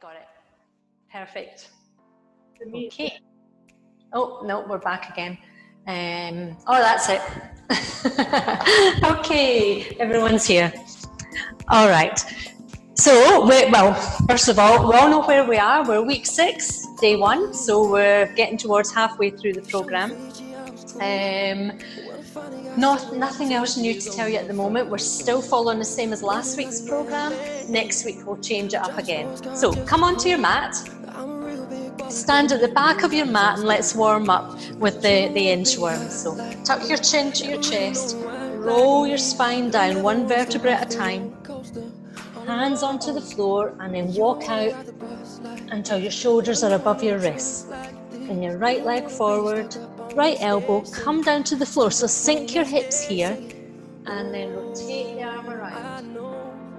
got it. Perfect. Okay. Oh, no, we're back again. Oh, that's it. Okay, everyone's here. All right. So, well, first of all, we all know where we are. We're week 6, day 1. So we're getting towards halfway through the program. Nothing else new to tell you at the moment. We're still following the same as last week's program. Next week we'll change it up again. So come onto your mat. Stand at the back of your mat and let's warm up with the inchworm. So tuck your chin to your chest. Roll your spine down 1 vertebra at a time. Hands onto the floor and then walk out until your shoulders are above your wrists. Bring your right leg forward, right elbow, come down to the floor. So sink your hips here and then rotate the arm around.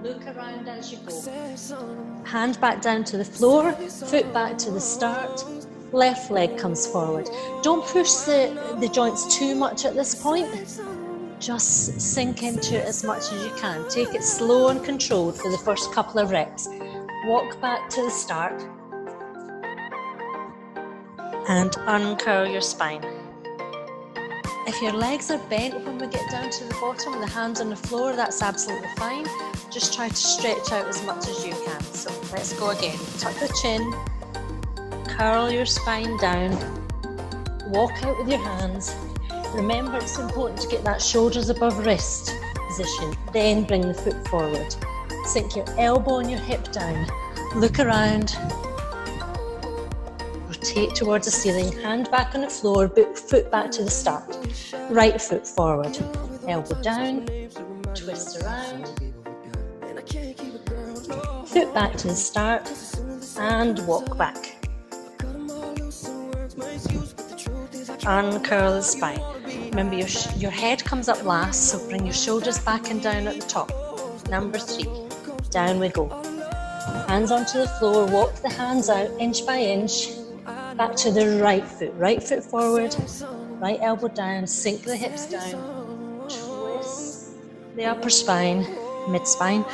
Look around as you go. Hand back down to the floor, foot back to the start. Left leg comes forward. Don't push the joints too much at this point. Just sink into it as much as you can. Take it slow and controlled for the first couple of reps. Walk back to the start. And uncurl your spine. If your legs are bent when we get down to the bottom, the hands on the floor, that's absolutely fine. Just try to stretch out as much as you can. So let's go again. Tuck the chin, curl your spine down, walk out with your hands. Remember, it's important to get that shoulders above wrist position. Then bring the foot forward. Sink your elbow and your hip down. Look around. Rotate towards the ceiling. Hand back on the floor, foot back to the start. Right foot forward. Elbow down. Twist around. Foot back to the start. And walk back. Uncurl the spine. Remember, your head comes up last, so bring your shoulders back and down at the top. Number 3. Down we go. Hands onto the floor, walk the hands out inch by inch. Back to the right foot forward, right elbow down, sink the hips down. Twist the upper spine, mid-spine.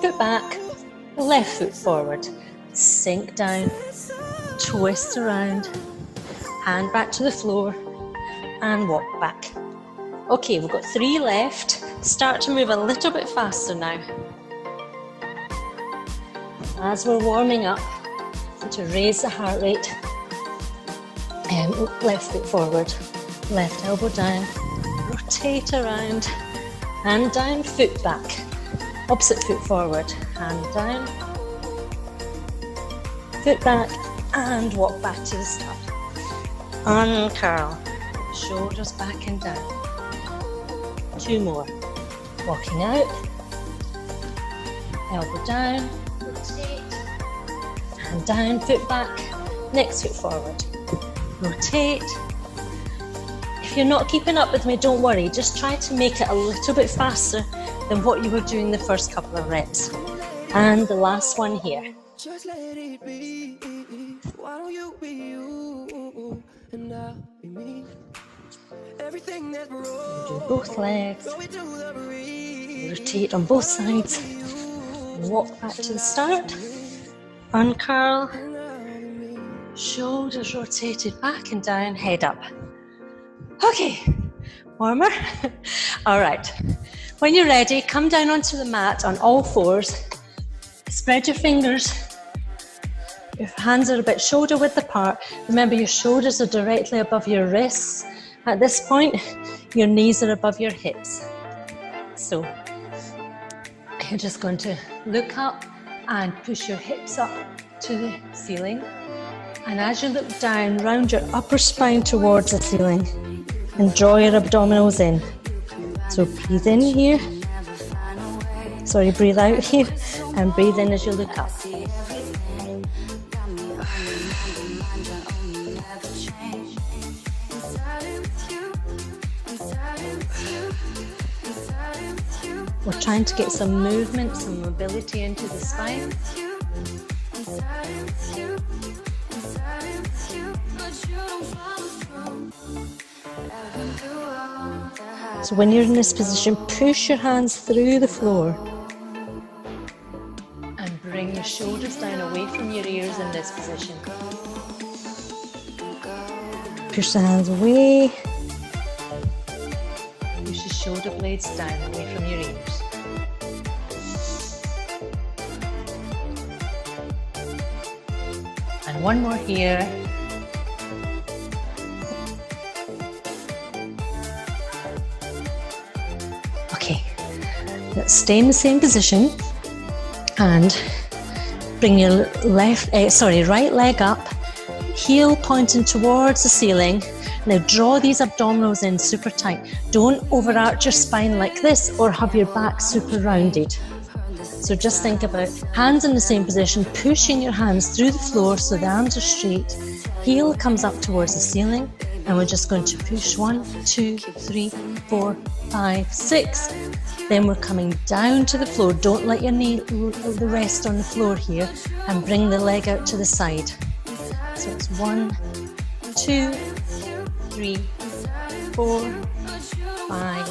Foot back, left foot forward. Sink down, twist around. Hand back to the floor and walk back. Okay, we've got 3 left. Start to move a little bit faster now. As we're warming up, to raise the heart rate, left foot forward, left elbow down, rotate around, hand down, foot back, opposite foot forward, hand down, foot back, and walk back to the start. Uncurl, shoulders back and down. 2 more. Walking out, elbow down, rotate, hand down, foot back, next foot forward, rotate. If you're not keeping up with me, don't worry, just try to make it a little bit faster than what you were doing the first couple of reps. And the last one here. Just let it be. Why don't you be you? And I'll be me. Everything that we're do both legs. Rotate on both sides. Walk back to the start. Uncurl. Shoulders rotated back and down, head up. Okay, warmer. All right. When you're ready, come down onto the mat on all 4s. Spread your fingers. Your hands are a bit shoulder width apart. Remember, your shoulders are directly above your wrists. At this point, your knees are above your hips. So you're just going to look up and push your hips up to the ceiling. And as you look down, round your upper spine towards the ceiling and draw your abdominals in. So breathe in here. Sorry, breathe out here and breathe in as you look up. We're trying to get some movement, some mobility into the spine. So when you're in this position, push your hands through the floor and bring your shoulders down away away from your ears in this position. Push the hands away. Push the shoulder blades down away from your ears. And one more here. Okay, let's stay in the same position and bring your right leg up, heel pointing towards the ceiling. Now draw these abdominals in super tight. Don't overarch your spine like this or have your back super rounded. So just think about hands in the same position, pushing your hands through the floor so the arms are straight. Heel comes up towards the ceiling, and we're just going to push 1, 2, 3, 4, 5, 6. Then we're coming down to the floor. Don't let your knee rest on the floor here, and bring the leg out to the side. So it's 1, 2, 3, 4, 5,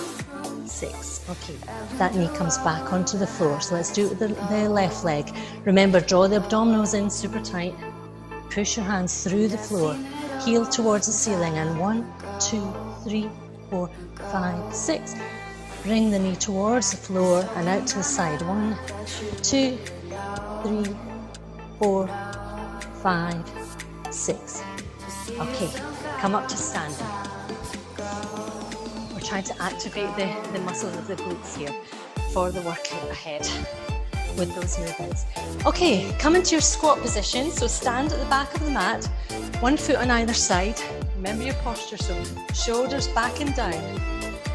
6. Okay, that knee comes back onto the floor. So let's do it with the left leg. Remember, draw the abdominals in super tight. Push your hands through the floor. Heel towards the ceiling, and 1, 2, 3, 4, 5, 6. Bring the knee towards the floor and out to the side. 1, 2, 3, 4, 5, 6. Okay, come up to standing. We're trying to activate the muscles of the glutes here for the workout ahead with those movements. Okay, come into your squat position. So stand at the back of the mat, one foot on either side. Remember your posture, so shoulders back and down.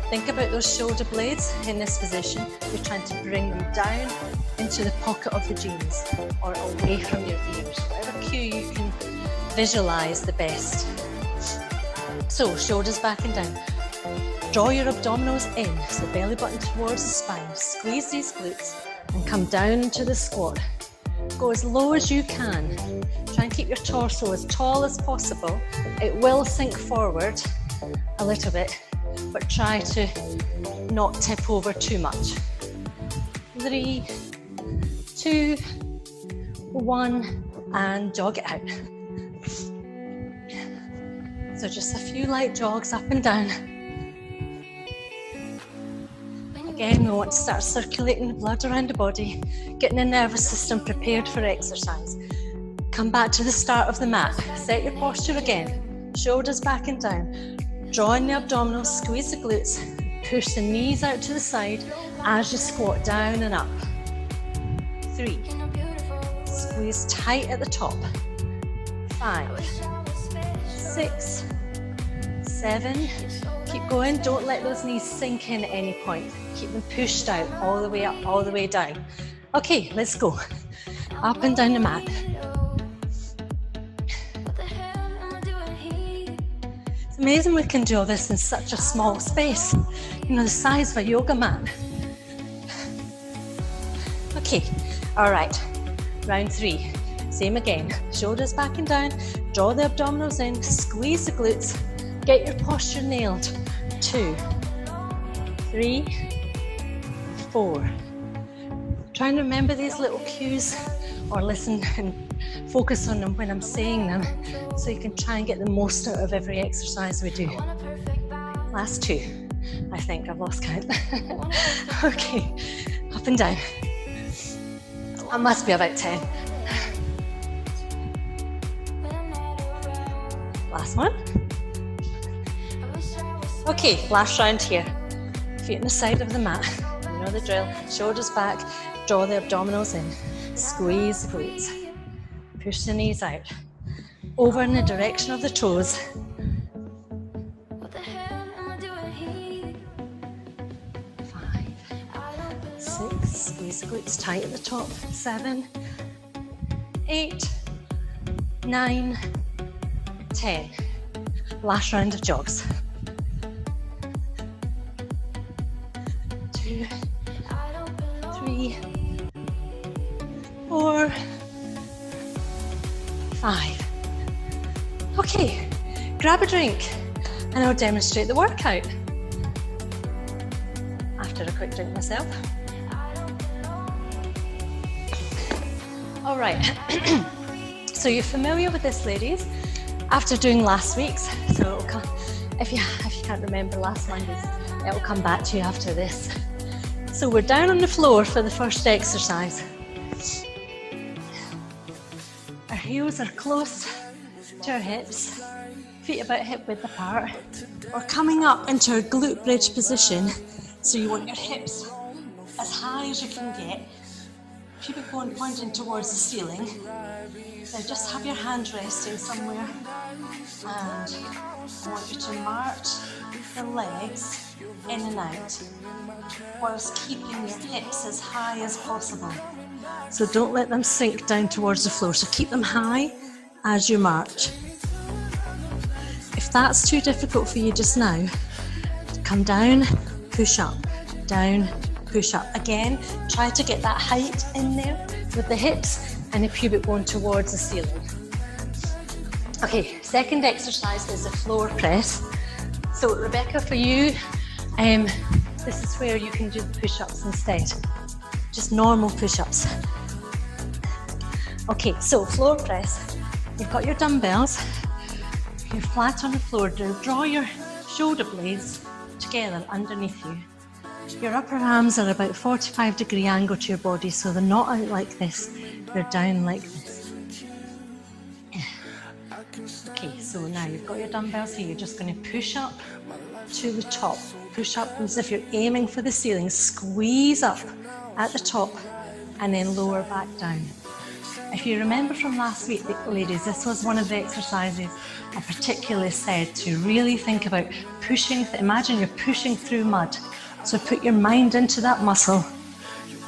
Think about those shoulder blades in this position. You're trying to bring them down into the pocket of the jeans or away from your ears, whatever cue you can visualize the best. So shoulders back and down. Draw your abdominals in, so belly button towards the spine. Squeeze these glutes and come down into the squat. Go as low as you can. Try and keep your torso as tall as possible. It will sink forward a little bit, but try to not tip over too much. 3, 2, 1, and jog it out. So just a few light jogs up and down. Again, we want to start circulating the blood around the body, getting the nervous system prepared for exercise. Come back to the start of the mat. Set your posture again. Shoulders back and down. Draw in the abdominals, squeeze the glutes, push the knees out to the side as you squat down and up. 3. Squeeze tight at the top. 5, 6, 7. Keep going. Don't let those knees sink in at any point. Keep them pushed out all the way up, all the way down. Okay, let's go. Up and down the mat. It's amazing we can do all this in such a small space. You know, the size of a yoga mat. Okay, all right. Round 3. Same again. Shoulders back and down. Draw the abdominals in. Squeeze the glutes. Get your posture nailed. 2, 3, 4. Try and remember these little cues or listen and focus on them when I'm saying them so you can try and get the most out of every exercise we do. Last 2, I think. I've lost count. Okay, up and down. That must be about 10. Last one. Okay, last round here. Feet on the side of the mat. You know the drill. Shoulders back. Draw the abdominals in. Squeeze the glutes. Push the knees out. Over in the direction of the toes. 5, 6. Squeeze the glutes tight at the top. 7, 8, 9, 10. Last round of jogs. 2, 3, 4, 5. Okay, grab a drink and I'll demonstrate the workout. After a quick drink myself. All right, so you're familiar with this, ladies, after doing last week's. So it'll come, if you can't remember last Monday's, it'll come back to you after this. So we're down on the floor for the first exercise. Our heels are close to our hips, feet about hip width apart. We're coming up into our glute bridge position. So you want your hips as high as you can get, pubic bone pointing towards the ceiling. Now just have your hands resting somewhere, and I want you to march the legs in and out whilst keeping your hips as high as possible. So don't let them sink down towards the floor, so keep them high as you march. If that's too difficult for you just now, come down, push up, down, push up. Again, try to get that height in there with the hips and the pubic bone towards the ceiling. Okay, second exercise is the floor press. So Rebecca, for you, this is where you can do the push-ups instead. Just normal push-ups. Okay, so floor press. You've got your dumbbells. You're flat on the floor. Draw your shoulder blades together underneath you. Your upper arms are about 45-degree angle to your body, so they're not out like this, they're down like this. Okay, so now you've got your dumbbells here, you're just going to push up to the top. Push up as if you're aiming for the ceiling, squeeze up at the top and then lower back down. If you remember from last week, ladies, this was one of the exercises I particularly said to really think about pushing. Imagine you're pushing through mud. So put your mind into that muscle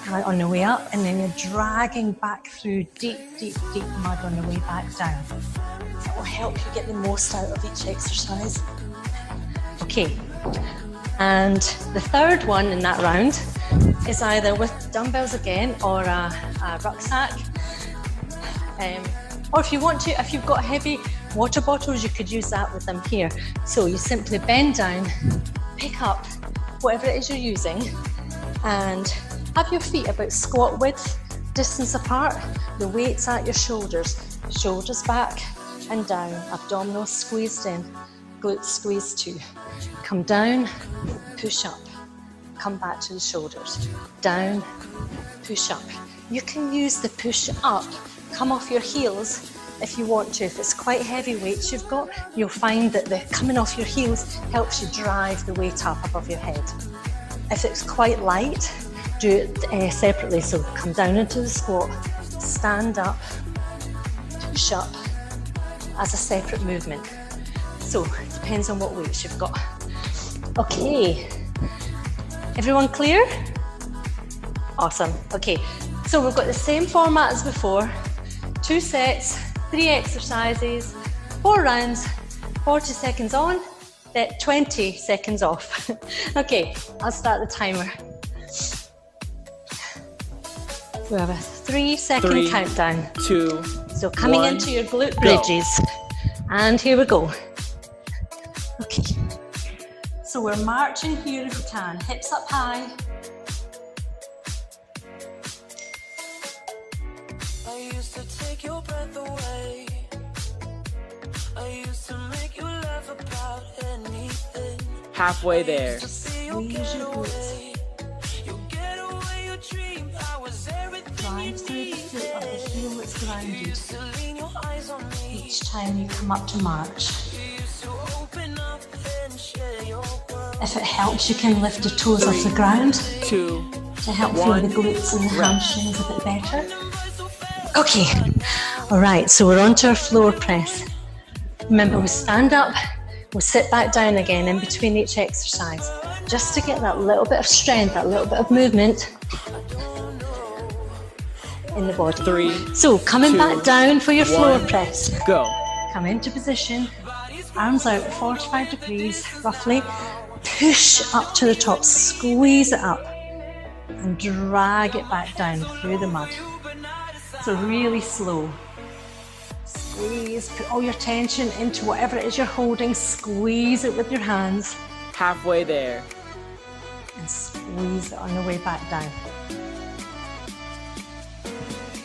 on the way up, and then you're dragging back through deep, deep, deep mud on the way back down. That will help you get the most out of each exercise. Okay, and the third one in that round is either with dumbbells again or a rucksack. Or if you want to, if you've got heavy water bottles, you could use that with them here. So you simply bend down, pick up whatever it is you're using, and have your feet about squat width distance apart, the weight's at your shoulders, shoulders back and down, abdominals squeezed in, glutes squeezed too. Come down, push up, come back to the shoulders, down, push up. You can use the push up, come off your heels if you want to. If it's quite heavy weights you've got, you'll find that the coming off your heels helps you drive the weight up above your head. If it's quite light, do it separately. So come down into the squat, stand up, push up as a separate movement. So it depends on what weights you've got. Okay, everyone clear? Awesome. Okay, so we've got the same format as before. 2 sets, 3 exercises, 4 rounds, 40 seconds on, then 20 seconds off. Okay, I'll start the timer. We have a 3-second countdown. 2, so coming 1, into your glute bridges. Go. And here we go. Okay, so we're marching here if we can, hips up high. I used to take your breath away. I used to make you laugh about anything. Halfway there. Squeeze your glutes. Drive through the foot of the heel that's grounded each time you come up to march. If it helps, you can lift the toes off the ground to help feel the glutes and the hamstrings a bit better. Okay, all right, so we're on to our floor press. Remember, we stand up, we'll sit back down again in between each exercise, just to get that little bit of strength, that little bit of movement in the body. 3, so coming 2, back down for your floor press. Go. Come into position, arms out 45 degrees roughly, push up to the top, squeeze it up and drag it back down through the mud. So really slow. Squeeze, put all your tension into whatever it is you're holding, squeeze it with your hands. Halfway there. And squeeze it on the way back down.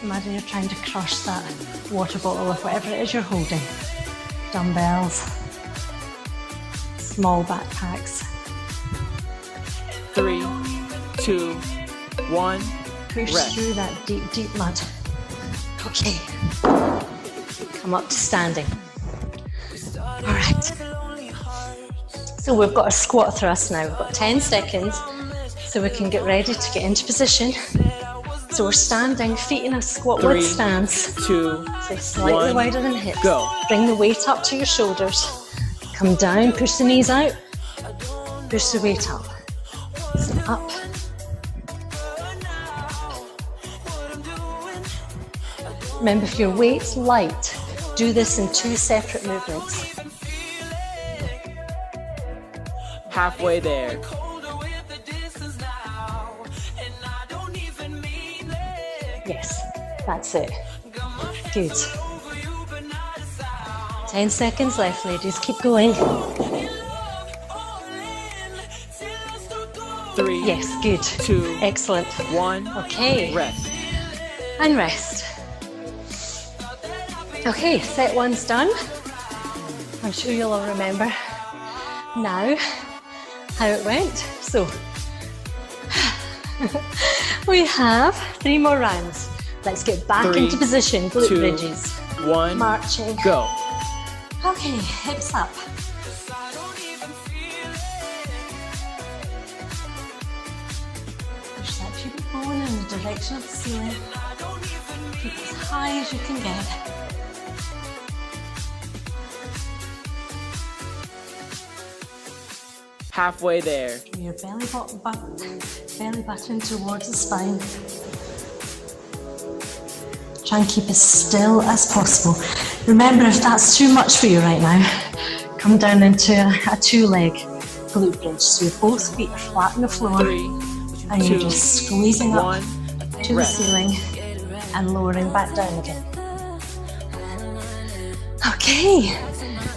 Imagine you're trying to crush that water bottle or whatever it is you're holding. Dumbbells, small backpacks. 3, 2, 1. Push Rest. through that deep, deep mud. Okay. Come up to standing. All right. So we've got a squat thrust now. We've got 10 seconds so we can get ready to get into position. So we're standing, feet in a squat 3, width stance. 2, So slightly 1, wider than hips. go. Bring the weight up to your shoulders. Come down, push the knees out. Push the weight up. So up. Remember, if your weight's light, do this in 2 separate movements. Halfway there. Yes, that's it. Good. 10 seconds left, ladies. Keep going. 3, Yes, good. 2, Excellent. 1. Okay. Rest. And rest. Okay, set one's done. I'm sure you'll all remember now how it went. So, we have 3 more rounds. Let's get back 3, into position. Glute 2, bridges. 1. Marching. Go. Okay, hips up. Push that pubic bone in the direction of the ceiling. Keep as high as you can get. Halfway there. Bring your belly button towards the spine. Try and keep as still as possible. Remember, if that's too much for you right now, come down into a 2-leg glute bridge. So your both feet are flat on the floor 3, and you're 2, just squeezing up 1. to the Rest. ceiling and lowering back down again. Okay,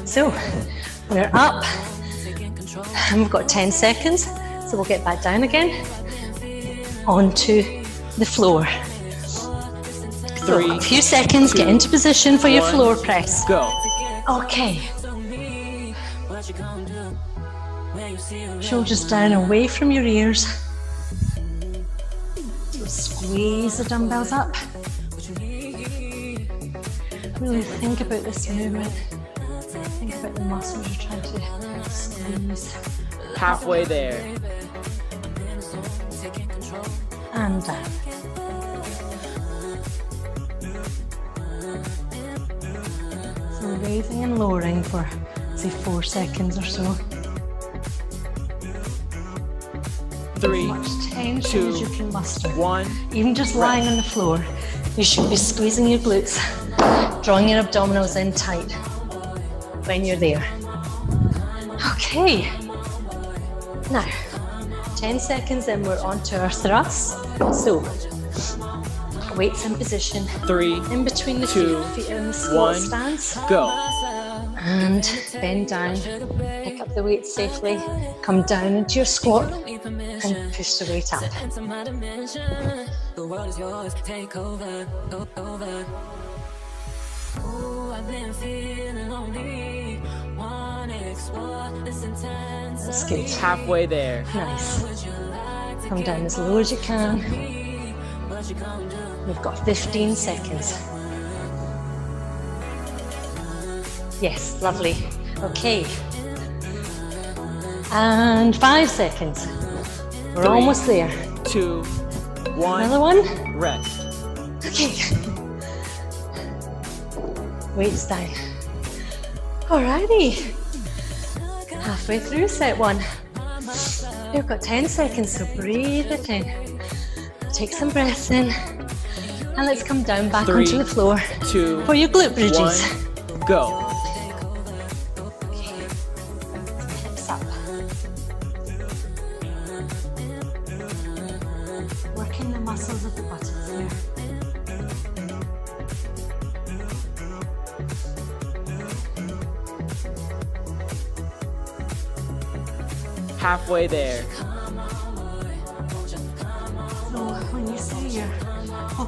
so we're up and we've got 10 seconds. So we'll get back down again onto the floor. So 3, a few seconds, 2, get into position for your 1. floor press. Go. Okay. Shoulders down away from your ears. So squeeze the dumbbells up. Really think about this movement. Think about the muscles you're trying to squeeze. Halfway there. And down. So raising and lowering for, say, 4 seconds or so. 3, As much tension 2, as you can muster. 1. Even just lying on the floor, you should be squeezing your glutes, drawing your abdominals in tight when you're there. Okay. Now, 10 seconds, then we're on to our thrusts. So, weights in position. 3, In between the 2, feet are in the squat 1. stance. Go. And bend down, pick up the weight safely, come down into your squat and push the weight up. The world is yours, take over, over. Ooh, I've been feeling lonely. Wanna explore this intensity. That's good. Halfway there. Nice. Come down as low as you can. We've got 15 seconds. Yes, lovely. Okay. And 5 seconds. We're 3, almost there. 2, 1. Another one. Rest. Okay. Weights down. Alrighty. Halfway through set one. You've got 10 seconds, so breathe it in. Take some breaths in. And let's come down back 3, onto the floor 2, for your glute bridges. 1. Go. Hips up. Working the muscles of the buttocks here. Halfway there. So when you say you're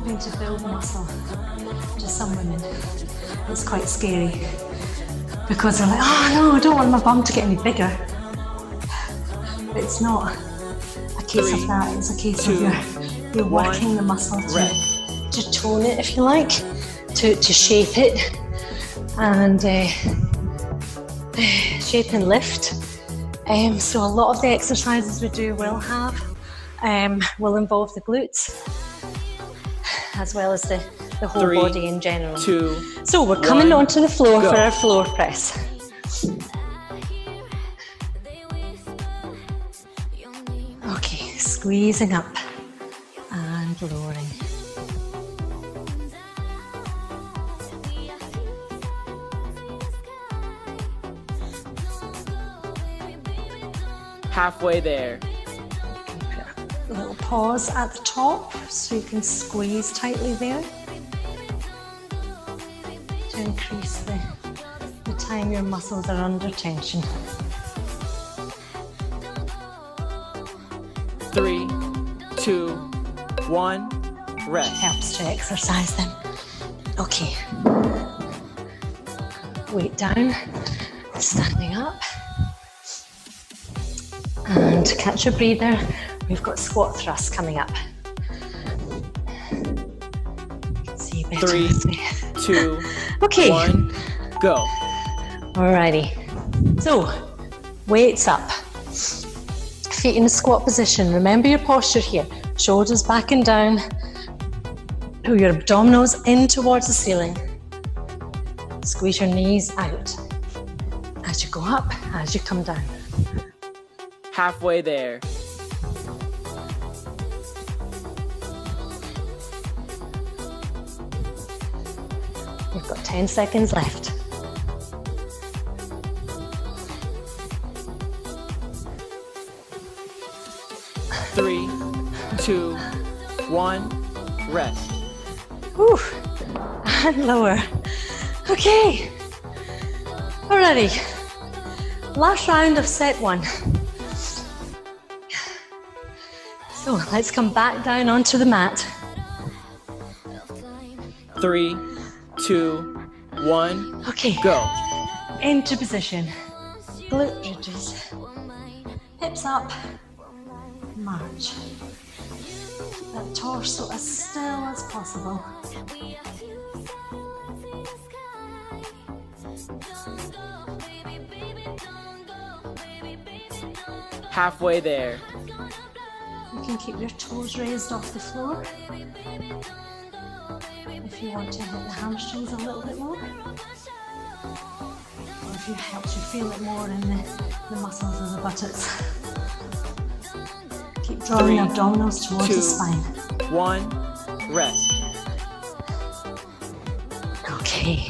helping to build muscle to some women. It's quite scary because they're like, oh no, I don't want my bum to get any bigger. But it's not a case of that, it's a case of you're working the muscle to tone it, if you like, to shape it and shape and lift. So a lot of the exercises we do will involve the glutes as well as the whole 3, body in general. 2, So we're coming 1, onto the floor go. for our floor press. Okay, squeezing up and lowering. halfway there. A little pause at the top so you can squeeze tightly there to increase the time your muscles are under tension. 3, 2, 1, rest. Helps to exercise them. Okay. Weight down, standing up. And catch your breather. We've got squat thrust coming up. See you better 3, this way. 2, Okay. 1, go. Alrighty. So, weights up. Feet in a squat position. Remember your posture here. Shoulders back and down. Pull your abdominals in towards the ceiling. Squeeze your knees out. As you go up, as you come down. Halfway there. You've got 10 seconds left. Three, 2, 1, rest. Whew. And lower. Okay. Alrighty. Last round of set 1. So let's come back down onto the mat. 3, 2, 1, Okay. go. Into position. Glute bridges. Hips up. March. Keep that torso as still as possible. Halfway there. You can keep your toes raised off the floor. If you want to hit the hamstrings a little bit more. Or if it helps you feel it more in the muscles of the buttocks. Keep drawing 3, abdominals towards 2, the spine. 1, rest. Okay,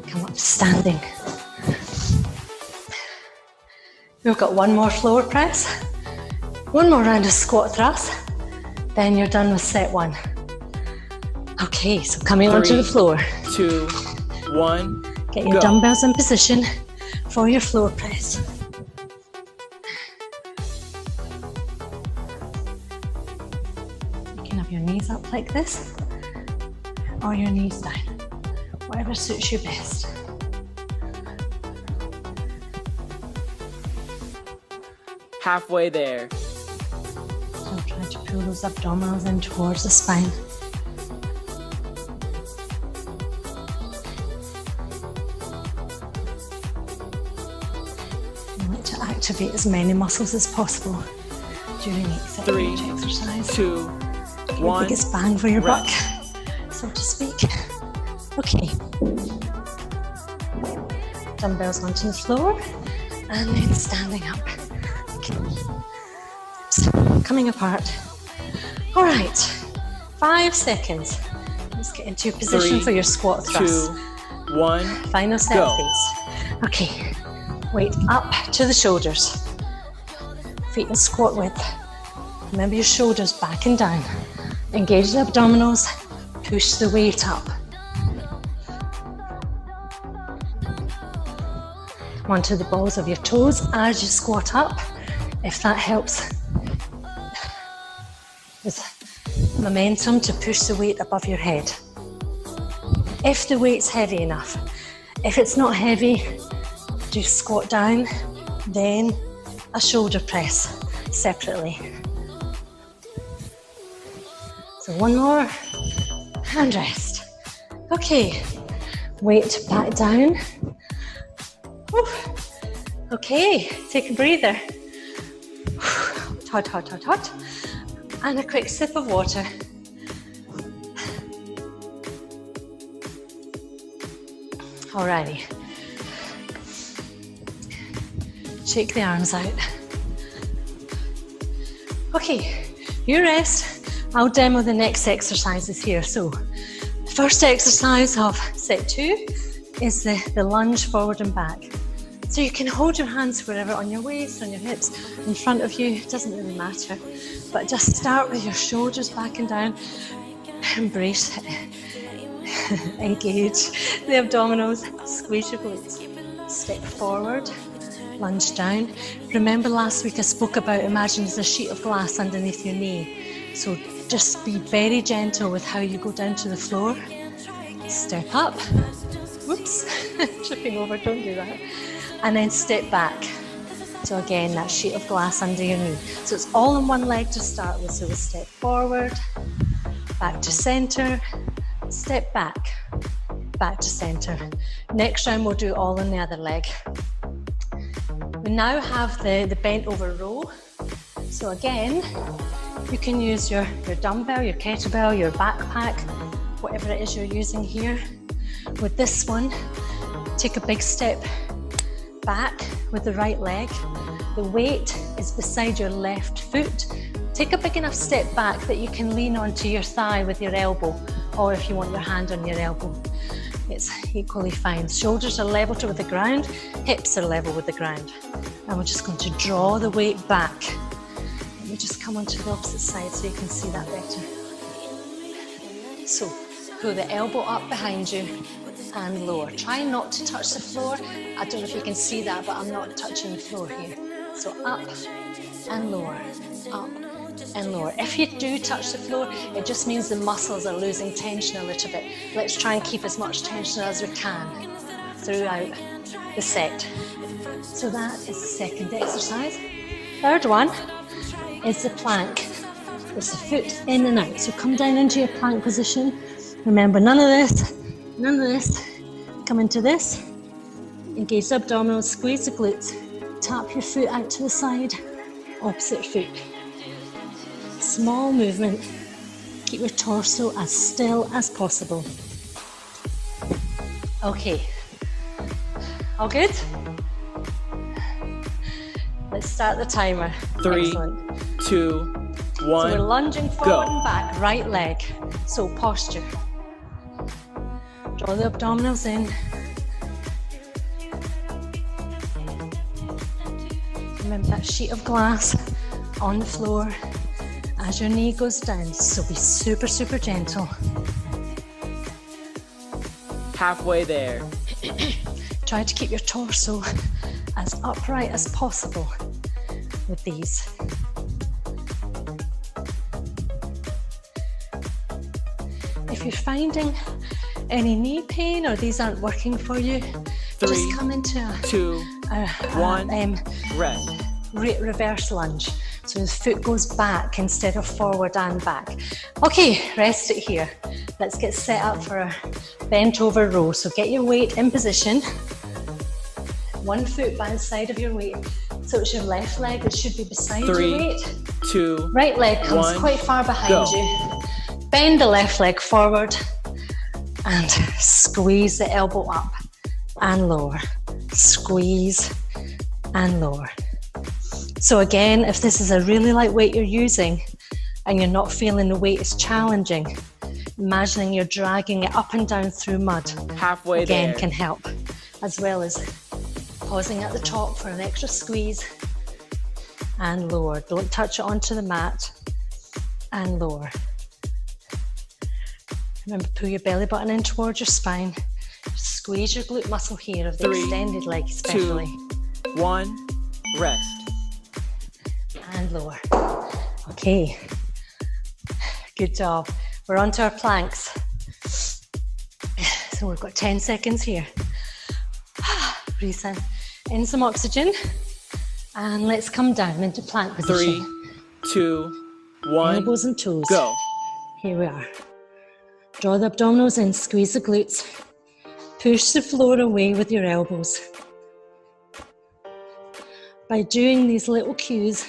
come up to standing. We've got one more floor press, one more round of squat thrust, then you're done with set 1. Okay, so coming onto the floor. 2, 1, Get your go. dumbbells in position for your floor press. You can have your knees up like this, or your knees down, whatever suits you best. Halfway there. So try to pull those abdominals in towards the spine. You want to activate as many muscles as possible during each 3, exercise. 2, Get 1, the biggest bang for your buck, rest. so to speak. Okay. Dumbbells onto the floor and then standing up. Okay. So, coming apart. All right. 5 seconds. Let's get into your position 3, for your squat thrust. 2, 1, Final set, go. please. Okay. Weight up to the shoulders. Feet in squat width. Remember your shoulders back and down. Engage the abdominals. Push the weight up. Come onto the balls of your toes as you squat up, if that helps with momentum to push the weight above your head. If the weight's heavy enough. If it's not heavy, do squat down, then a shoulder press separately. So one more, and rest. Okay, weight back down. Woo. Okay, take a breather. Hot, hot, hot, hot. And a quick sip of water. Alrighty. Shake the arms out. Okay, you rest. I'll demo the next exercises here. So, the first exercise of set 2 is the lunge forward and back. So you can hold your hands wherever, on your waist, on your hips, in front of you, it doesn't really matter. But just start with your shoulders back and down. Embrace it. Engage the abdominals, squeeze your glutes. Step forward, lunge down. Remember last week I spoke about imagine there's a sheet of glass underneath your knee. So just be very gentle with how you go down to the floor. Step up. Whoops, tripping over, don't do that. And then step back. So again, that sheet of glass under your knee. So it's all in one leg to start with. So we step forward, back to center, step back, back to center. Next round we'll do all in the other leg. We now have the bent over row. So again, you can use your dumbbell, your kettlebell, your backpack, whatever it is you're using here. With this one, take a big step back with the right leg. The weight is beside your left foot. Take a big enough step back that you can lean onto your thigh with your elbow, or if you want your hand on your elbow, it's equally fine. Shoulders are level with the ground, hips are level with the ground. And we're just going to draw the weight back. Let me just come onto the opposite side so you can see that better. So, pull the elbow up behind you and lower. Try not to touch the floor. I don't know if you can see that, but I'm not touching the floor here. So up and lower, up and lower. If you do touch the floor, it just means the muscles are losing tension a little bit. Let's try and keep as much tension as we can throughout the set. So that is the second exercise. Third one is the plank. It's the foot in and out. So come down into your plank position. Remember, none of this. Come into this. Engage the abdominals, squeeze the glutes. Tap your foot out to the side. Opposite foot. Small movement. Keep your torso as still as possible. Okay. All good? Let's start the timer. 3, Excellent. 2, 1. So we're lunging forward go. and back, right leg. So posture. Draw the abdominals in. Remember that sheet of glass on the floor as your knee goes down. So be super, super gentle. Halfway there. Try to keep your torso as upright as possible with these. If you're finding any knee pain or these aren't working for you, 3, just come into 2, 1. Rest. Reverse lunge. So the foot goes back instead of forward and back. Okay, rest it here. Let's get set up for a bent over row. So get your weight in position. One foot by the side of your weight. So it's your left leg that should be beside 3, your weight. 2, Right leg comes 1, quite far behind go. you. Bend the left leg forward and squeeze the elbow up and lower. Squeeze and lower. So again, if this is a really light weight you're using and you're not feeling the weight is challenging, imagining you're dragging it up and down through mud Halfway again there. can help, as well as pausing at the top for an extra squeeze and lower. Don't touch it onto the mat and lower. Remember, pull your belly button in towards your spine. Squeeze your glute muscle here of the 3, extended leg especially. 2, 1. Rest. And lower. Okay. Good job. We're on to our planks. So we've got 10 seconds here. Breathe in some oxygen. And let's come down into plank position. 3, 2, 1. Elbows and toes. Go. Here we are. Draw the abdominals in, squeeze the glutes. Push the floor away with your elbows. By doing these little cues,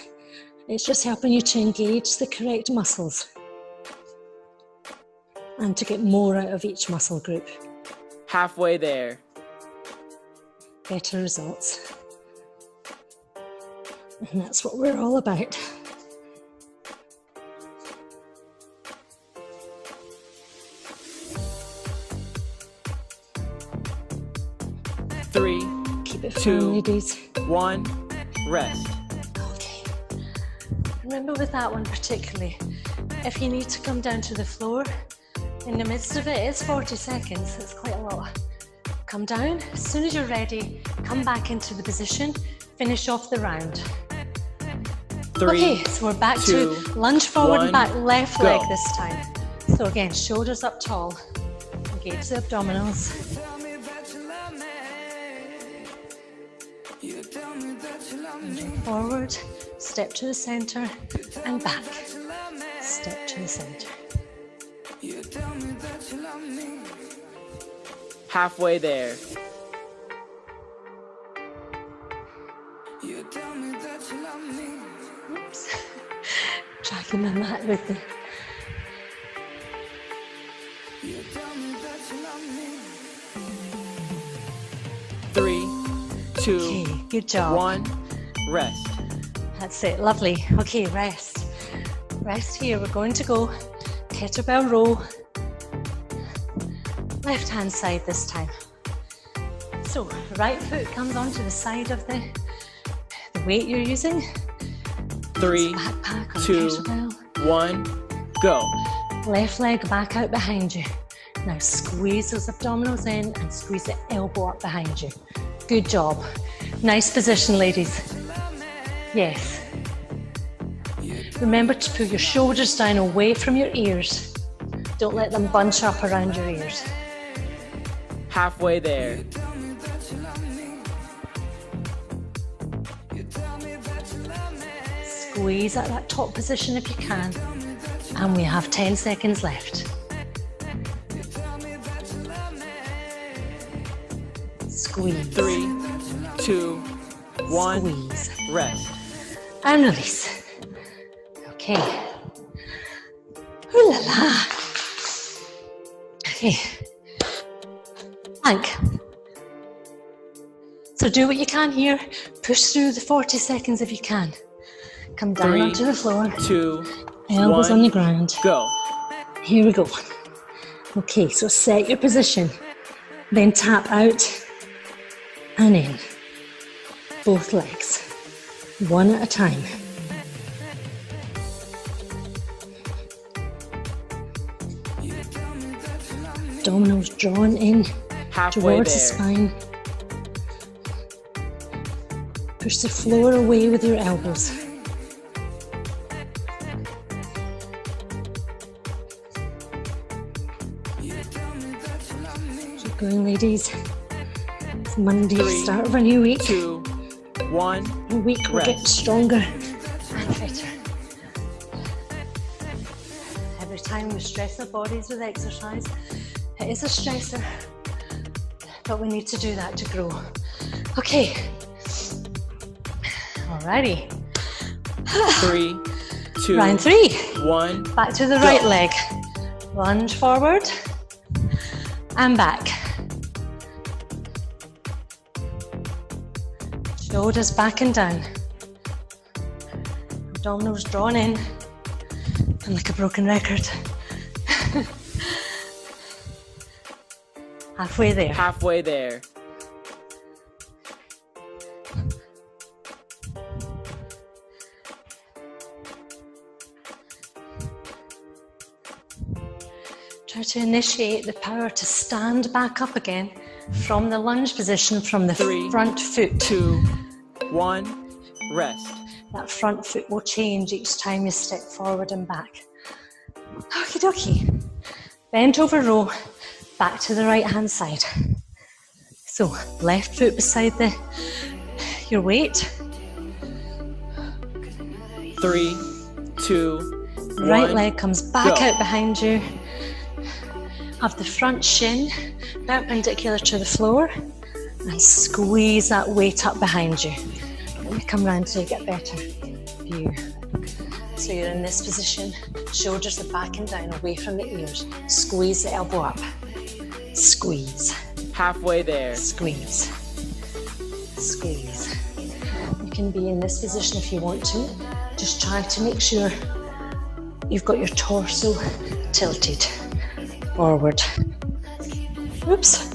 it's just helping you to engage the correct muscles and to get more out of each muscle group. Halfway there. Better results. And that's what we're all about. Three, Keep it fun, 2, ladies. 1. Rest. Okay. Remember with that one particularly, if you need to come down to the floor, in the midst of it, it's 40 seconds, it's quite a lot. Come down, as soon as you're ready, come back into the position, finish off the round. 3, Okay, so we're back 2, to lunge forward 1, and back, left go. leg this time. So again, shoulders up tall, engage the abdominals. Forward, step to the center, and back. Step to the center. Halfway there. Oops. Dragging my mat with me. Three, 2, Okay, good job. 1. Rest. That's it, lovely. Okay, rest. Rest here. We're going to go kettlebell row. Left hand side this time. So, right foot comes onto the side of the weight you're using. 3, Backpack or 2, kettlebell. 1. Go. Left leg back out behind you. Now squeeze those abdominals in and squeeze the elbow up behind you. Good job. Nice position, ladies. Yes. Remember to pull your shoulders down away from your ears. Don't let them bunch up around your ears. Halfway there. Squeeze at that top position if you can. And we have 10 seconds left. Squeeze. 3, 2, 1. Squeeze. Rest. And release. Okay. Ooh la la. Okay. Plank. So do what you can here. Push through the 40 seconds if you can. Come down 3, onto the floor. 2, Elbows 1. on the ground. Go. Here we go. Okay, so set your position. Then tap out and in. Both legs. One at a time. Abdominals drawn in Halfway towards the there. spine. Push the floor away with your elbows. Keep going, ladies. It's Monday, 3, start of a new week. 2, 1. A week we're rest. getting stronger and fitter. Every time we stress our bodies with exercise, it is a stressor, but we need to do that to grow. Okay. Alrighty. 3, 2, Round 3. 1. Back to the right leg. Lunge forward and back. Shoulders back and down. Abdominals drawn in. And like a broken record. Halfway there. Halfway there. Try to initiate the power to stand back up again from the lunge position from the 3, front foot. 2, 1. Rest. That front foot will change each time you step forward and back. Okie dokie. Bent over row, back to the right hand side. So left foot beside your weight. 3, 2, Right 1. leg comes back Go. out behind you. Have the front shin perpendicular to the floor and squeeze that weight up behind you. Let me come round so you get a better view. So you're in this position, shoulders are back and down away from the ears. Squeeze the elbow up. Squeeze, Halfway there. squeeze, squeeze. You can be in this position if you want to. Just try to make sure you've got your torso tilted forward. Oops.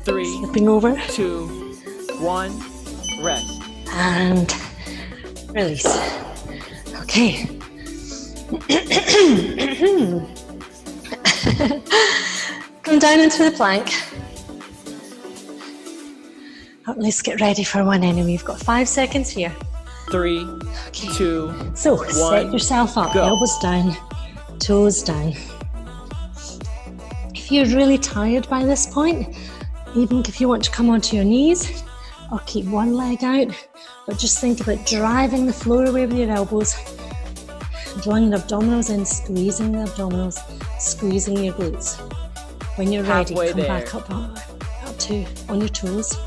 3, Flipping over 2, 1. Rest. and release. Okay. Come down into the plank. Let's get ready for one enemy. We've got 5 seconds here. 3, Okay. 2. So set yourself up, Go. elbows down, toes down. If you're really tired by this point, even if you want to come onto your knees or keep one leg out, but just think about driving the floor away with your elbows, drawing your abdominals in, squeezing the abdominals, squeezing your glutes. When you're ready, Halfway come there. back up to on your toes,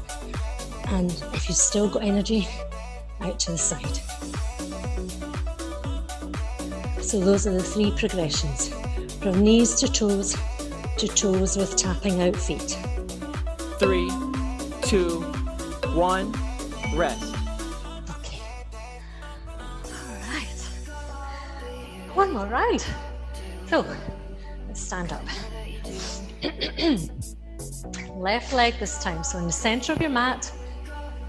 and if you've still got energy, out to the side. So those are the 3 progressions, from knees to toes with tapping out feet. 3, 2, 1. Rest. Okay. All right. One more round. So let's stand up. Left leg this time. So in the center of your mat,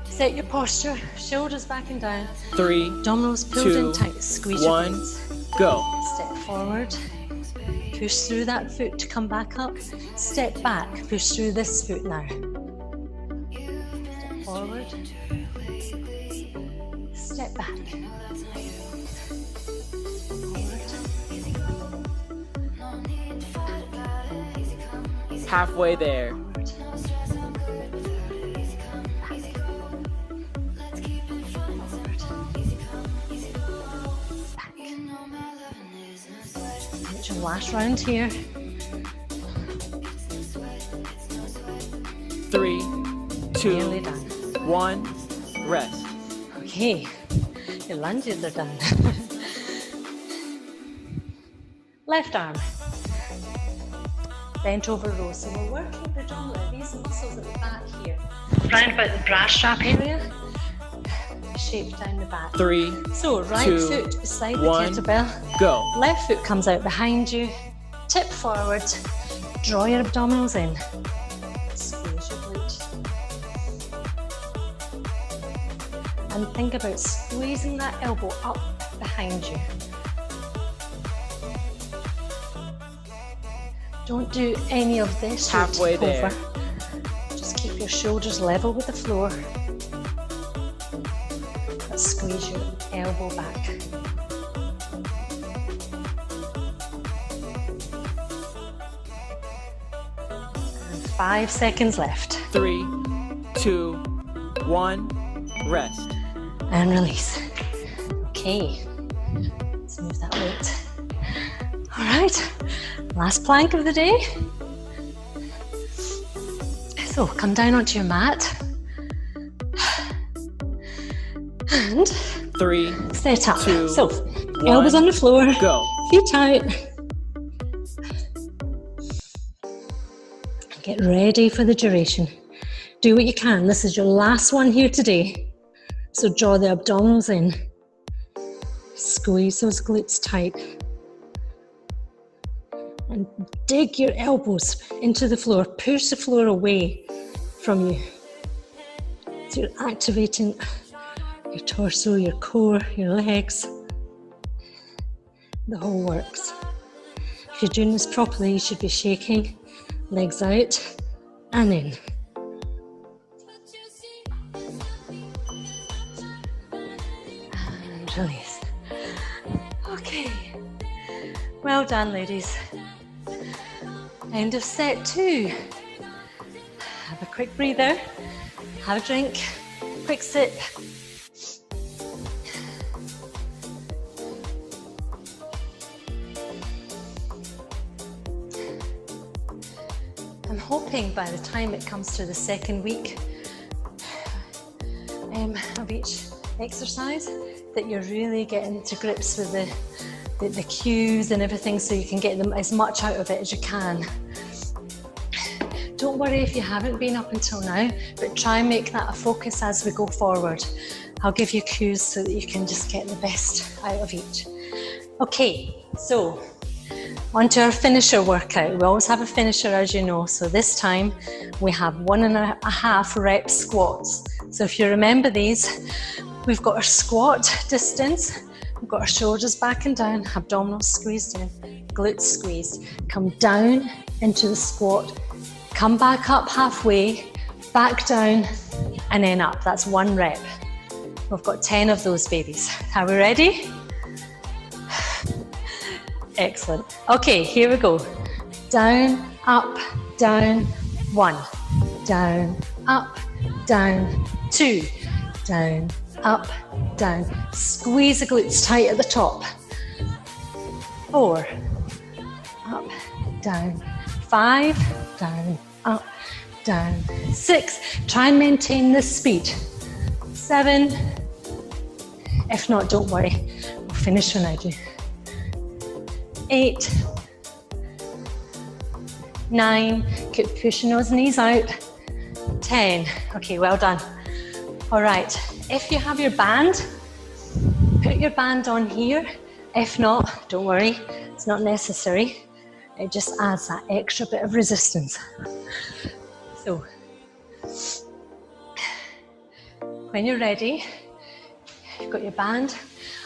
set your posture, shoulders back and down, 3, abdominals pulled 2, in tight, squeeze your 1. glutes. Go. Step forward, push through that foot to come back up. Step back, push through this foot now. Step forward, step back. Halfway there. It's your last round here. 3, 2, Nearly done. 1. Rest. Okay, your lunges are done. Left arm. Bent over row. So we're working predominantly these muscles at the back here. Round about the bra strap area. Shape down the back. 3, So right 2, foot beside 1. the kettlebell. Go. Left foot comes out behind you. Tip forward. Draw your abdominals in. Squeeze your glute. And think about squeezing that elbow up behind you. Don't do any of this. Halfway there. Just keep your shoulders level with the floor. But squeeze your elbow back. And 5 seconds left. 3, 2, 1. Rest. And release. Okay, let's move that weight. All right, last plank of the day. So come down onto your mat and 3, set up. 2, So 1. elbows on the floor, Go. feet out. Get ready for the duration. Do what you can. This is your last one here today. So draw the abdominals in. Squeeze those glutes tight. And dig your elbows into the floor. Push the floor away from you. So you're activating your torso, your core, your legs. The whole works. If you're doing this properly, you should be shaking, legs out and in. And release. Okay. Well done, ladies. End of set 2. Have a quick breather, have a drink, quick sip. I'm hoping by the time it comes to the second week of each exercise that you're really getting to grips with the cues and everything, so you can get them as much out of it as you can. Don't worry if you haven't been up until now, but try and make that a focus as we go forward. I'll give you cues so that you can just get the best out of each. Okay, so on to our finisher workout. We always have a finisher, as you know. So this time we have 1.5 rep squats. So if you remember these, we've got our squat distance, we've got our shoulders back and down, abdominals squeezed in, glutes squeezed. Come down into the squat, come back up halfway, back down, and then up. That's 1 rep. We've got 10 of those babies. Are we ready? Excellent. Okay, here we go. Down, up, down, 1. Down, up, down, 2. Down, up, down. Squeeze the glutes tight at the top. 4. Up, down. 5. Down, up, down. 6. Try and maintain this speed. 7. If not, don't worry. We'll finish when I do. 8. 9. Keep pushing those knees out. 10. Okay, well done. All right, if you have your band, put your band on here. If not, don't worry, it's not necessary. It just adds that extra bit of resistance. So, when you're ready, you've got your band.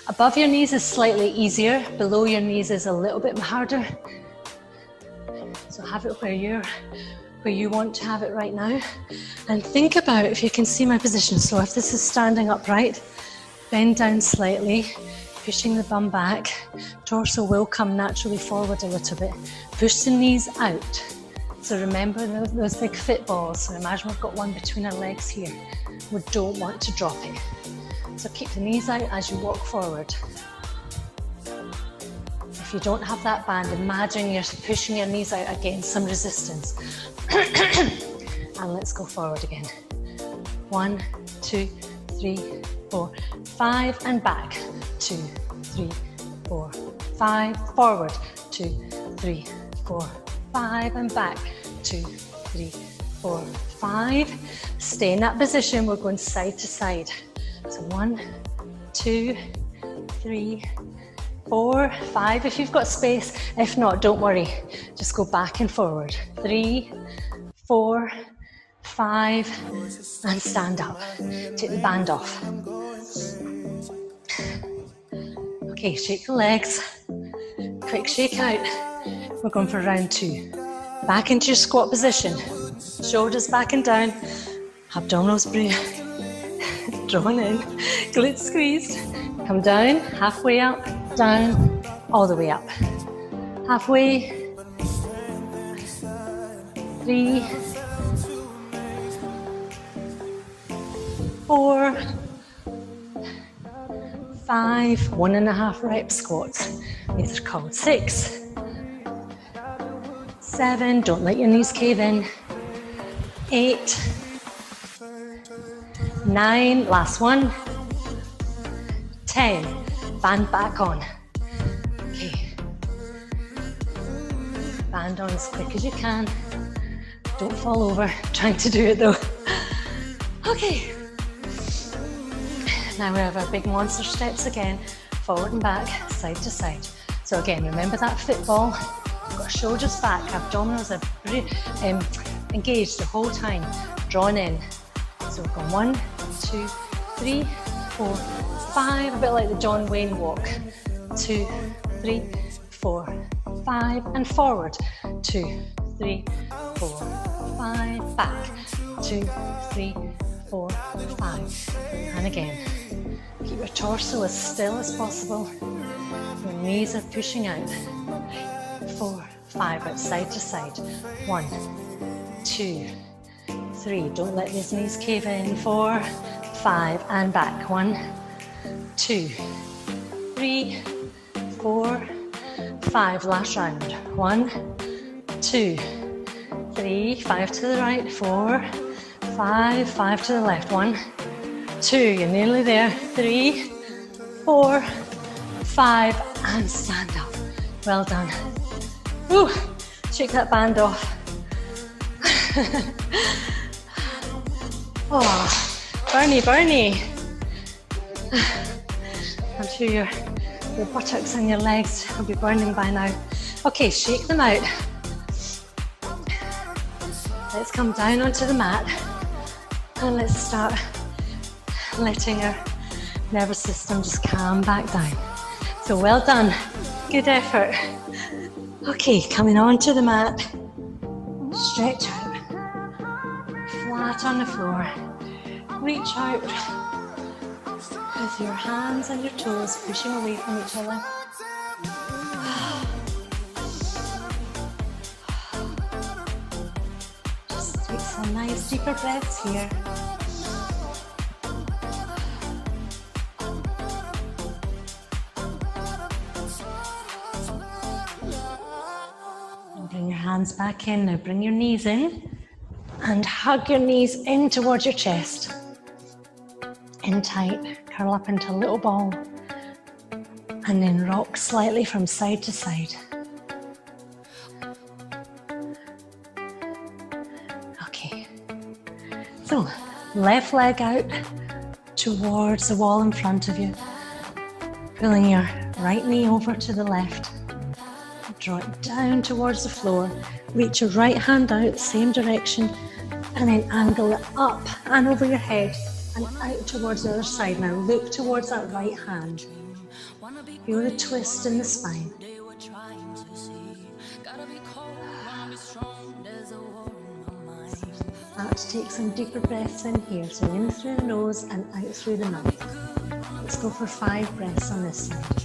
Above your knees is slightly easier, below your knees is a little bit harder. So have it where you want to have it right now. And think about, if you can see my position, so if this is standing upright, bend down slightly, pushing the bum back, torso will come naturally forward a little bit. Push the knees out. So remember those big fit balls. So imagine we've got one between our legs here. We don't want to drop it. So keep the knees out as you walk forward. If you don't have that band, imagine you're pushing your knees out against some resistance. And let's go forward again. 1, 2, 3, 4, 5, and back. 2, 3, 4, 5, forward. 2, 3, 4, 5, and back. 2, 3, 4, 5. Stay in that position. We're going side to side. So 1, 2, 3, 4, 5 if you've got space. If not, don't worry. Just go back and forward. 3, 4, 5, and stand up. Take the band off. Okay, shake the legs. Quick shake out. We're going for round 2. Back into your squat position. Shoulders back and down. Abdominals drawn in. Glutes squeezed. Come down, halfway up, down, all the way up. Halfway. 3, 4, 5, 1.5 rep squats. These are called 6, 7, don't let your knees cave in. 8, 9, last one. 10, band back on. Okay. Band on as quick as you can. Don't fall over trying to do it though. Okay. Now we have our big monster steps again, forward and back, side to side. So again, remember that fit ball. We've got shoulders back, abdominals are engaged the whole time, drawn in. So we've got 1, 2, 3, 4, 5, a bit like the John Wayne walk. 2, 3, 4, 5, and forward. 2, 3, 4, 5, back. 2, 3, 4, 5. And again. Keep your torso as still as possible. Your knees are pushing out. 5, out side to side. 1, 2, 3. Don't let these knees cave in. 4, 5, and back. 1, 2, 3, 4, 5. Last round. 1, 2, 3, 5 to the right. 4, 5, 5 to the left. 1, 2. You're nearly there. 3, 4, 5, and stand up. Well done. Ooh, shake that band off. Oh, Bernie. I'm sure your buttocks and your legs will be burning by now. Okay, shake them out. Let's come down onto the mat and let's start letting our nervous system just calm back down. So well done, good effort. Okay, coming onto the mat, stretch out, flat on the floor, reach out with your hands and your toes pushing away from each other. Just take some nice deeper breaths here. Hands back in. Now bring your knees in and hug your knees in towards your chest. In tight, curl up into a little ball and then rock slightly from side to side. Okay, so left leg out towards the wall in front of you, pulling your right knee over to the left. Draw it down towards the floor, reach your right hand out, same direction, and then angle it up and over your head and out towards the other side. Now look towards that right hand. Feel the twist in the spine. Start to take some deeper breaths in here. So in through the nose and out through the mouth. Let's go for 5 breaths on this side.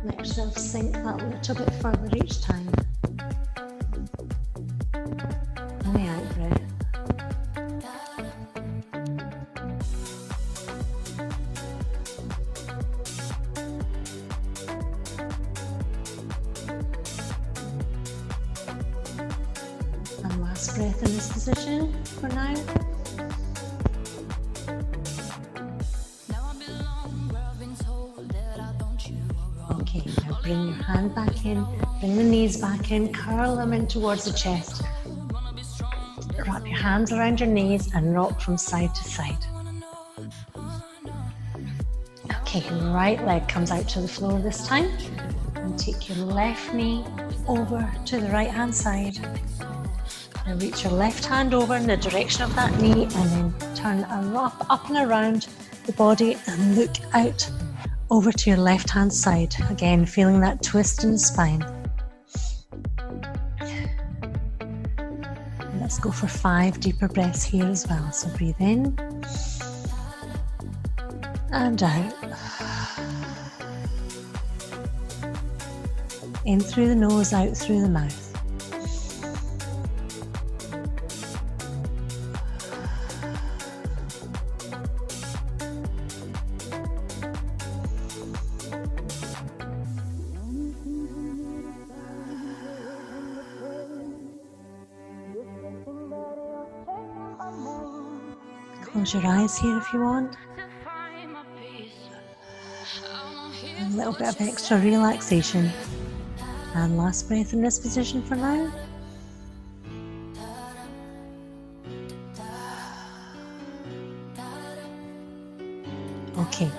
Let yourself sink that little bit further each time. And the out breath. And last breath in this position for now. Okay, now bring your hand back in, bring the knees back in, curl them in towards the chest. Wrap your hands around your knees and rock from side to side. Okay, right leg comes out to the floor this time. And take your left knee over to the right hand side. And reach your left hand over in the direction of that knee and then turn up and around the body and look out over to your left hand side. Again, feeling that twist in the spine. And let's go for 5 deeper breaths here as well. So breathe in and out. In through the nose, out through the mouth. Close your eyes here if you want. A little bit of extra relaxation. And last breath in this position for now. Okay.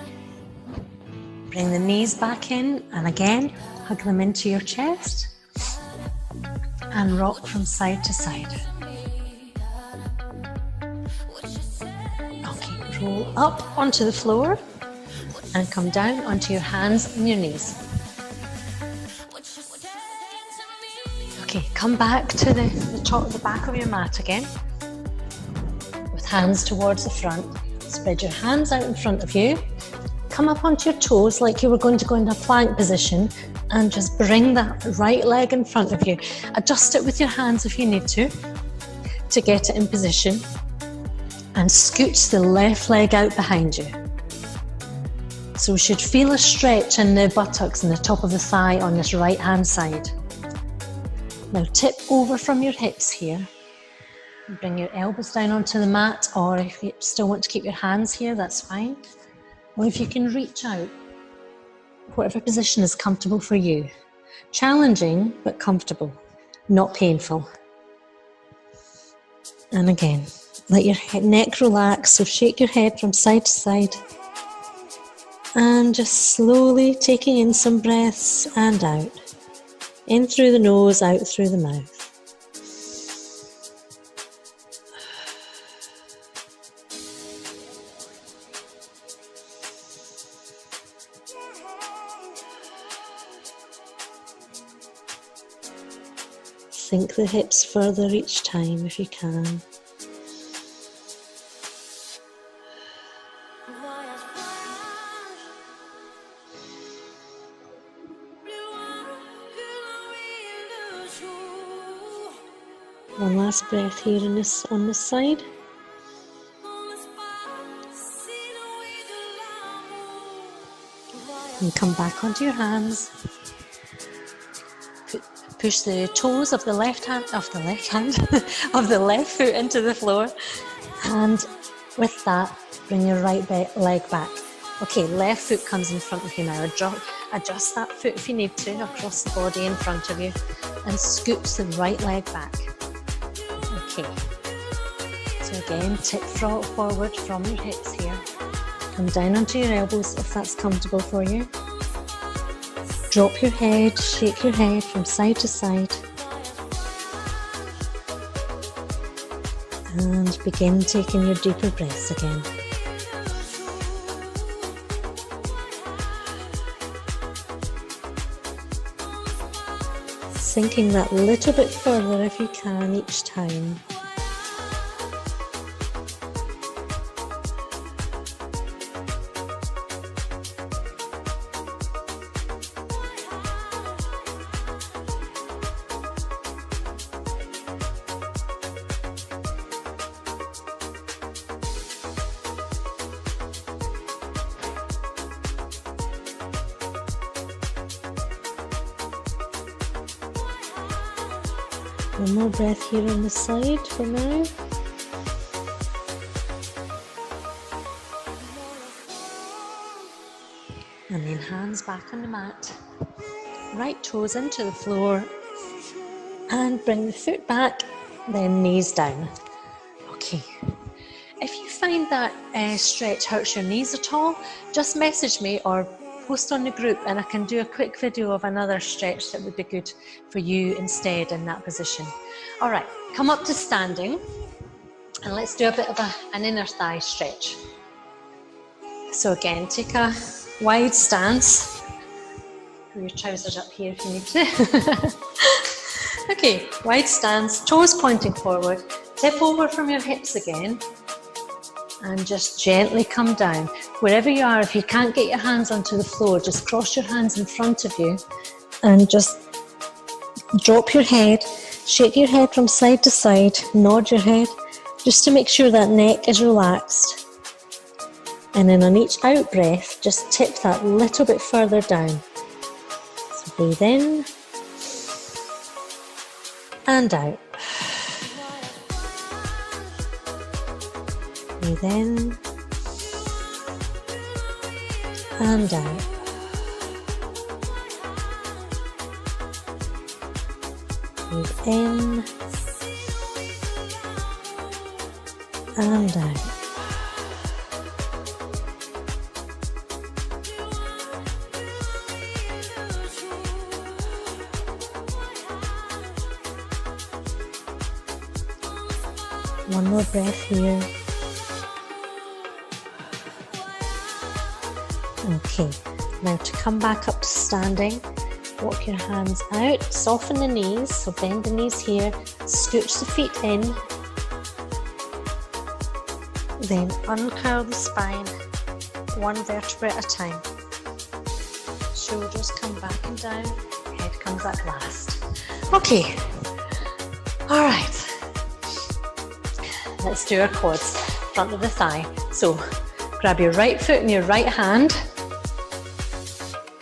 Bring the knees back in and again, hug them into your chest and rock from side to side. Okay, roll up onto the floor and come down onto your hands and your knees. come back to the back of your mat again, with hands towards the front. Spread your hands out in front of you. Come up onto your toes like you were going to go into a plank position, and just bring that right leg in front of you. Adjust it with your hands if you need to get it in position, and scooch the left leg out behind you. So we should feel a stretch in the buttocks and the top of the thigh on this right hand side. Now tip over from your hips here. Bring your elbows down onto the mat, or if you still want to keep your hands here, that's fine. Or if you can reach out, whatever position is comfortable for you. Challenging, but comfortable, not painful. And again, let your neck relax, so shake your head from side to side. And just slowly taking in some breaths and out. In through the nose, out through the mouth. Sink the hips further each time if you can. One last breath here on this side. And come back onto your hands. Push the toes of the left foot into the floor. And with that, bring your right leg back. Okay, left foot comes in front of you now. Adjust that foot if you need to across the body in front of you, and scooch the right leg back. Okay. So again, tip forward from your hips here. Come down onto your elbows if that's comfortable for you. Drop your head, shake your head from side to side. And begin taking your deeper breaths again. Sinking that little bit further if you can each time. One more breath here on the side for now. And then hands back on the mat. Right toes into the floor. And bring the foot back, then knees down. Okay. If you find that stretch hurts your knees at all, just message me or post on the group, and I can do a quick video of another stretch that would be good for you instead in that position. All right, come up to standing, and let's do a bit of an inner thigh stretch. So again, take a wide stance. Put your trousers up here if you need to. Okay, wide stance, toes pointing forward. Tip over from your hips again. And just gently come down. Wherever you are, if you can't get your hands onto the floor, just cross your hands in front of you and just drop your head, shake your head from side to side, nod your head, just to make sure that neck is relaxed. And then on each out breath, just tip that little bit further down. So breathe in and out. Breathe in and out. Breathe in and out. One more breath here. Okay, now to come back up to standing, Walk your hands out, soften the knees, so bend the knees here, scooch the feet in, then uncurl the spine, one vertebra at a time. Shoulders come back and down, head comes up last. Okay, all right. Let's do our quads, front of the thigh. So grab your right foot in your right hand,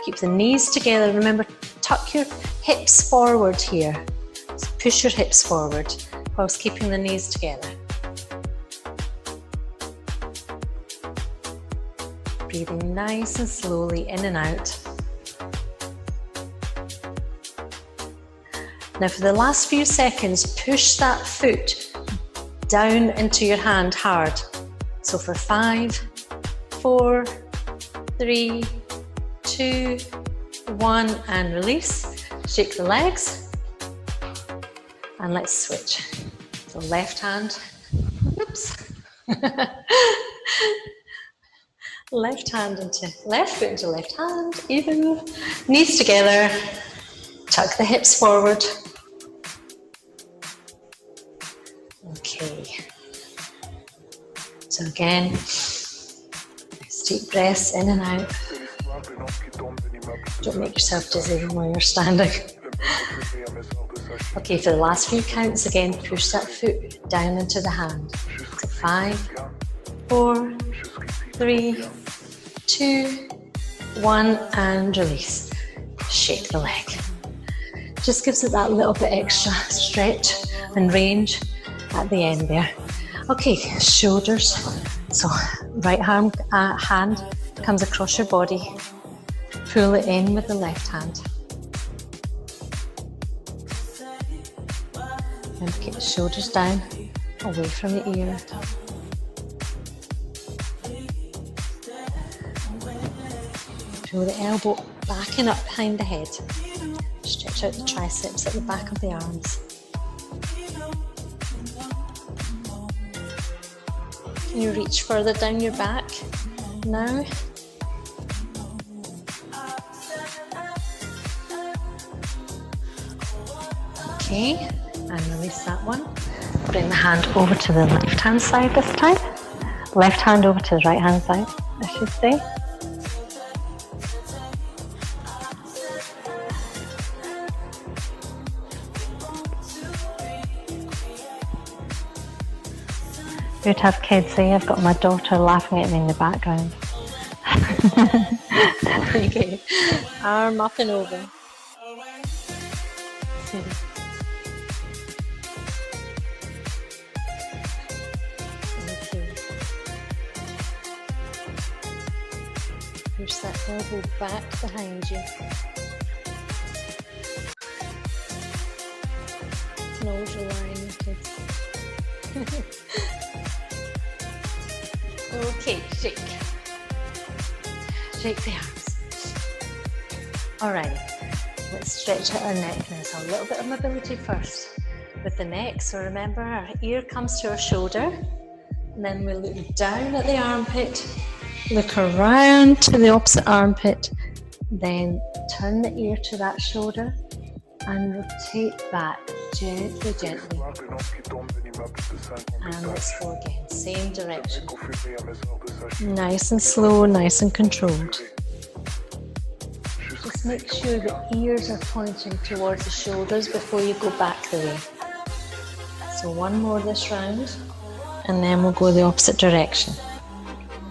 keep the knees together. Remember, tuck your hips forward here. So push your hips forward whilst keeping the knees together. Breathing nice and slowly in and out. Now for the last few seconds, push that foot down into your hand hard. So for 5, 4, 3, 2, 1, and release. Shake the legs. And let's switch. So left hand, oops. Left hand into left foot into left hand, even. Knees together, tuck the hips forward. Okay. So again, nice deep breaths in and out. Don't make yourself dizzy while you're standing. Okay, for the last few counts, again, push that foot down into the hand. So 5, 4, 3, 2, 1, and release. Shake the leg. Just gives it that little bit extra stretch and range at the end there. Okay, shoulders. So right hand comes across your body. Pull it in with the left hand. And keep the shoulders down, away from the ear. Pull the elbow back and up behind the head. Stretch out the triceps at the back of the arms. Can you reach further down your back now? Okay, and release that one. Bring the hand over to the left hand side this time. Left hand over to the right hand side, I should say. Good to have kids say, I've got my daughter laughing at me in the background. Okay, arm up and over. Okay. Push that elbow back behind you. Nose align your kids. Okay, shake. Shake the arms. Alright, let's stretch out our neck now. So a little bit of mobility first with the neck. So remember, our ear comes to our shoulder, and then we look down at the armpit, look around to the opposite armpit, then turn the ear to that shoulder and rotate back gently, gently. And let's go again, same direction. Nice and slow, nice and controlled. Just make sure the ears are pointing towards the shoulders before you go back the way. So one more this round, and then we'll go the opposite direction.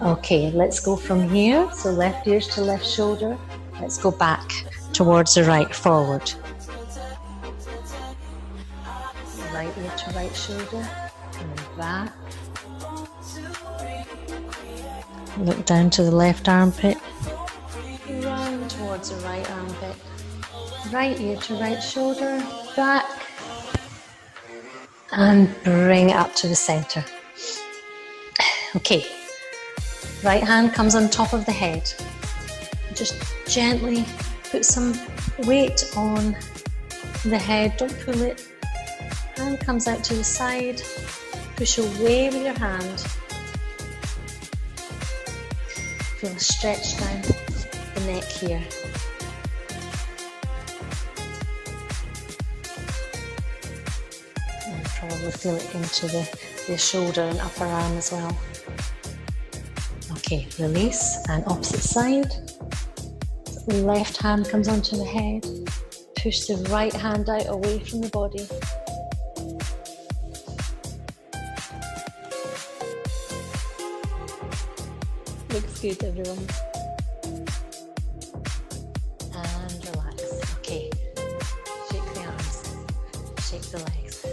Okay, let's go from here. So left ears to left shoulder. Let's go back towards the right, forward. Right ear to right shoulder, and back. Look down to the left armpit, round towards the right armpit. Right ear to right shoulder, back, and bring it up to the center. Okay, right hand comes on top of the head. Just gently put some weight on the head, don't pull it. Hand comes out to the side, push away with your hand. Feel a stretch down the neck here. probably feel it into the shoulder and upper arm as well. Okay, release and opposite side. Left hand comes onto the head. Push the right hand out away from the body. Looks good, everyone. And relax. Okay. Shake the arms. Shake the legs.